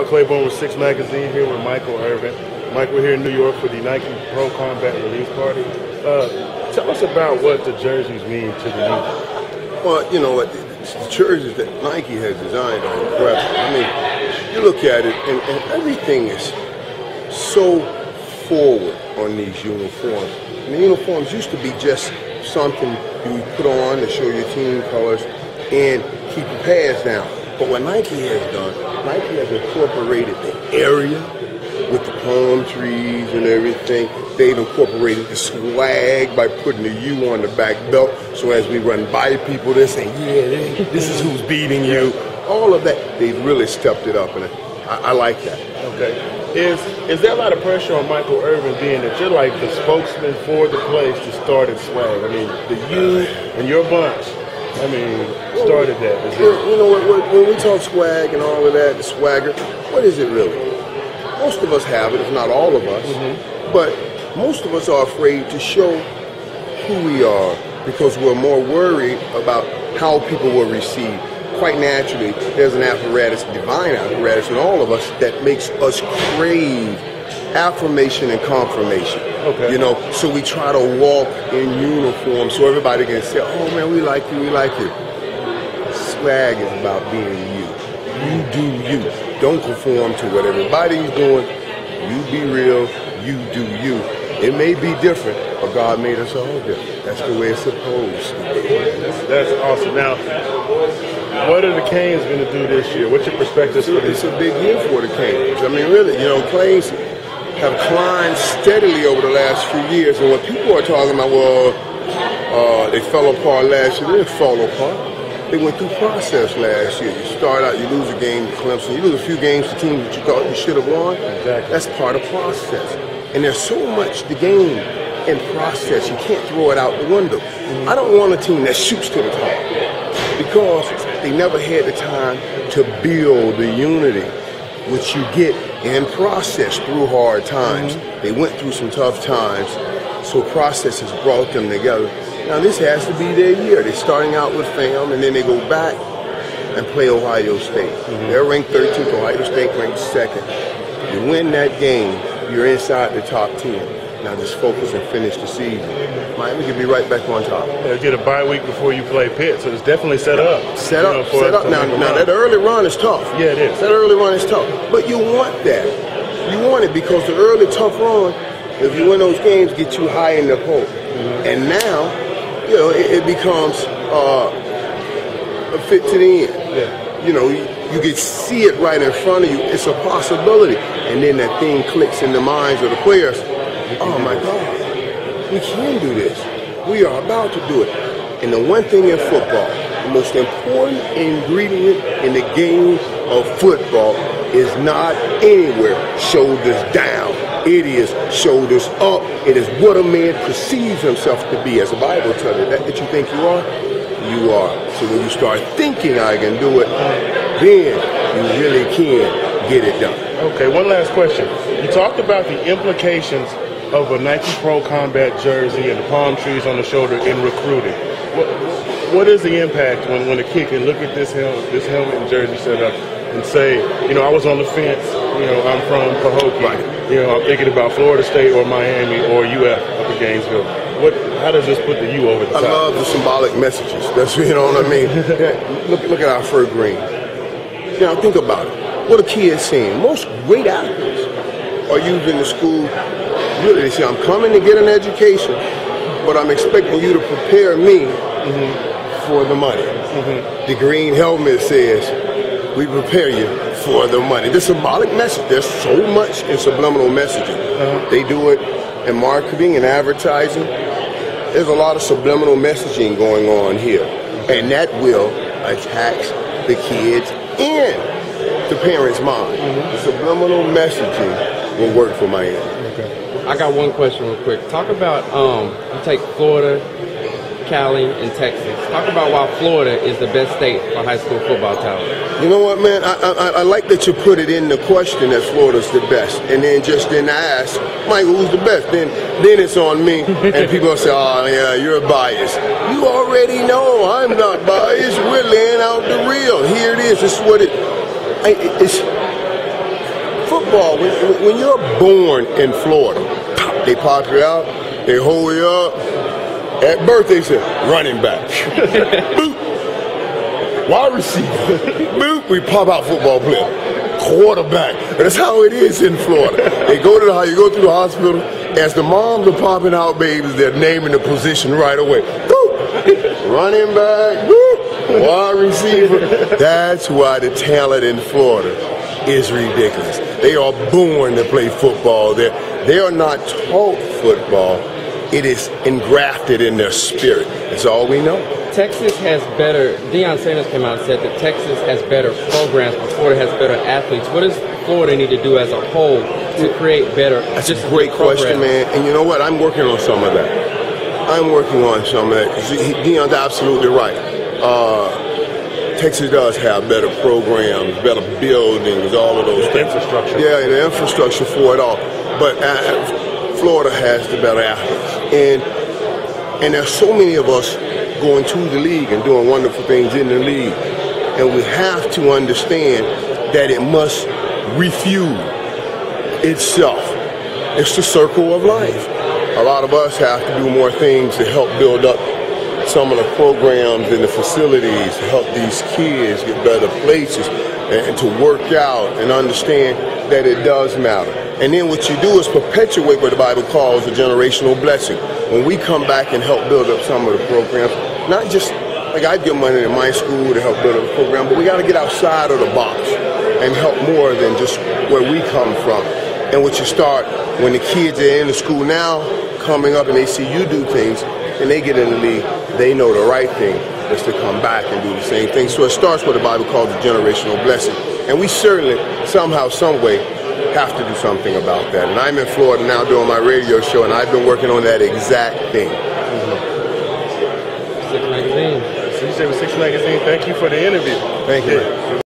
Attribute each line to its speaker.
Speaker 1: Claiborne with 6Magazine here with Michael Irvin. Mike, we're here in New York for the Nike Pro Combat Release Party. Tell us about what the jerseys mean to the youth.
Speaker 2: Well, you know what, the jerseys that Nike has designed are incredible. I mean, you look at it and everything is so forward on these uniforms. And the uniforms used to be just something you put on to show your team colors and keep your pads down. But what Nike has done, Nike has incorporated the area with the palm trees and everything. They've incorporated the swag by putting the U on the back belt. So as we run by people, they're saying, yeah, this is who's beating you. All of that, they've really stepped it up, and I like that.
Speaker 1: Okay. Is there a lot of pressure on Michael Irvin being that you're like the spokesman for the place to start its swag? I mean, you and your bunch, I mean, started that.
Speaker 2: You know what, when we talk swag and all of that, the swagger, what is it really? Most of us have it, if not all of us, but most of us are afraid to show who we are because we're more worried about how people will receive. Quite naturally, there's an apparatus, divine apparatus in all of us that makes us crave affirmation and confirmation.
Speaker 1: Okay.
Speaker 2: You know, so we try to walk in uniform so everybody can say, oh man, we like you, we like you. Swag is about being you. You do you. Don't conform to what everybody's doing. You be real, you do you. It may be different, but God made us all different. That's the way it's supposed to be.
Speaker 1: That's awesome. Now, what are the Canes going to do this year? What's your perspective?
Speaker 2: It's a big year for the Canes. I mean, really, you know, Canes have climbed steadily over the last few years. And when people are talking about, well, they fell apart last year, they didn't fall apart. They went through process last year. You start out, you lose a game to Clemson, you lose a few games to teams that you thought you should have won.
Speaker 1: Exactly. That's
Speaker 2: part of process. And there's so much to gain in process, you can't throw it out the window. I don't want a team that shoots to the top because they never had the time to build the unity, which you get in process through hard times. They went through some tough times, so process has brought them together. Now this has to be their year. They're starting out with fam, and then they go back and play Ohio State. They're ranked 13th, Ohio State ranked 2nd. You win that game, you're inside the top 10. Now just focus and finish the season. Miami can be right back on top.
Speaker 1: They'll get a bye week before you play Pitt, so it's definitely set up.
Speaker 2: Set up. Now that early run is tough.
Speaker 1: Yeah, it is.
Speaker 2: That early run is tough. But you want that. You want it because the early tough run, if you win those games, get you high in the poll. And now, you know, it becomes a fit to the end.
Speaker 1: Yeah.
Speaker 2: You know, you can see it right in front of you. It's a possibility. And then that thing clicks in the minds of the players. Oh my God, we can do this. We are about to do it. And the one thing in football, the most important ingredient in the game of football is not anywhere shoulders down. It is shoulders up. It is what a man perceives himself to be. As the Bible tells you, that you think you are, you are. So when you start thinking I can do it, then you really can get it done.
Speaker 1: Okay, one last question. You talked about the implications of a Nike Pro Combat jersey and the palm trees on the shoulder in recruiting. What is the impact when a kid can look at this helmet and jersey set up and say, you know, I was on the fence, you know, I'm from Pahokee, right. You know, I'm thinking about Florida State or Miami or UF up in Gainesville. How does this put the U over the top?
Speaker 2: I love the symbolic messages. That's, you know what I mean? Look at our fur green. Now think about it. What a kid is saying. Most great athletes are using the school. Really, they say, I'm coming to get an education, but I'm expecting you to prepare me for the money. The green helmet says, we prepare you for the money. The symbolic message, there's so much in subliminal messaging. They do it in marketing and advertising. There's a lot of subliminal messaging going on here, and that will attack the kids in the parents' mind. The subliminal messaging will work for Miami.
Speaker 3: I got one question real quick. Talk about, you take Florida, Cali, and Texas. Talk about why Florida is the best state for high school football talent.
Speaker 2: You know what, man? I like that you put it in the question that Florida's the best, and then just didn't ask, Michael, who's the best? Then it's on me, and people will say, oh, yeah, you're biased. You already know I'm not biased. We're laying out the real. Here it is. This is what it's football, when you're born in Florida, they pop you out, they hold you up. At birth, they say, running back. Boop. Wide receiver. Boop. We pop out football player. Quarterback. That's how it is in Florida. You go through the hospital, as the moms are popping out babies, they're naming the position right away. Boop. Running back. Boop. Wide receiver. That's why the talent in Florida is ridiculous. They are born to play football. They are not taught football. It is engrafted in their spirit. That's all we know.
Speaker 3: Texas has better, Deion Sanders came out and said that Texas has better programs, but Florida has better athletes. What does Florida need to do as a whole to create better?
Speaker 2: That's a great question, man. And you know what? I'm working on some of that. Deion's absolutely right. Texas does have better programs, better buildings, all of those things.
Speaker 1: Infrastructure.
Speaker 2: Yeah, the infrastructure for it all. But Florida has the better athletes. And there's so many of us going to the league and doing wonderful things in the league. And we have to understand that it must refuel itself. It's the circle of life. A lot of us have to do more things to help build up some of the programs and the facilities to help these kids get better places and to work out and understand that it does matter. And then what you do is perpetuate what the Bible calls a generational blessing. When we come back and help build up some of the programs, not just like I give money to my school to help build up a program, but we got to get outside of the box and help more than just where we come from. And what you start when the kids are in the school now, coming up and they see you do things, and they get in the league, they know the right thing is to come back and do the same thing. So it starts what the Bible calls a generational blessing. And we certainly, somehow, some way, have to do something about that. And I'm in Florida now doing my radio show, and I've been working on that exact thing.
Speaker 3: 6 Magazine.
Speaker 1: So you say with 6 Magazine, thank you for the interview.
Speaker 2: Thank you.